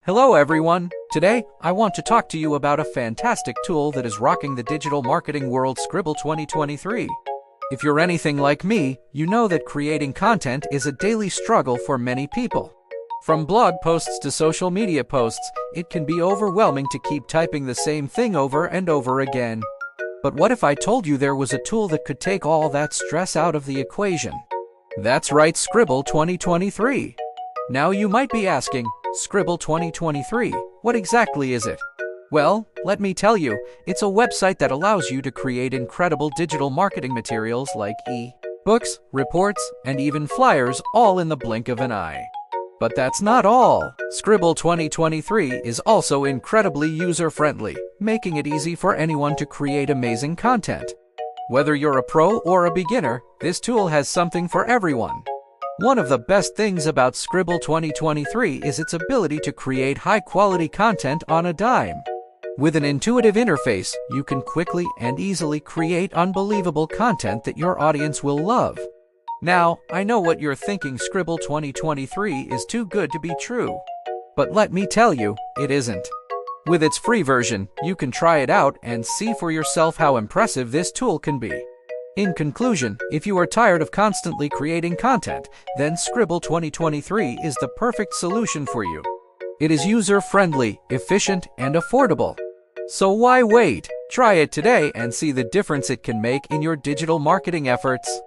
Hello everyone! Today, I want to talk to you about a fantastic tool that is rocking the digital marketing world, Sqribble 2023. If you're anything like me, you know that creating content is a daily struggle for many people. From blog posts to social media posts, it can be overwhelming to keep typing the same thing over and over again. But what if I told you there was a tool that could take all that stress out of the equation? That's right, Sqribble 2023. Now you might be asking, Sqribble 2023, what exactly is it? Well, let me tell you, it's a website that allows you to create incredible digital marketing materials like e-books, reports, and even flyers, all in the blink of an eye. But that's not all. Sqribble 2023 is also incredibly user-friendly, making it easy for anyone to create amazing content. Whether you're a pro or a beginner, this tool has something for everyone. One of the best things about Sqribble 2023 is its ability to create high-quality content on a dime. With an intuitive interface, you can quickly and easily create unbelievable content that your audience will love. Now, I know what you're thinking, Sqribble 2023 is too good to be true. But let me tell you, it isn't. With its free version, you can try it out and see for yourself how impressive this tool can be. In conclusion, if you are tired of constantly creating content, then Sqribble 2023 is the perfect solution for you. It is user-friendly, efficient, and affordable. So why wait? Try it today and see the difference it can make in your digital marketing efforts.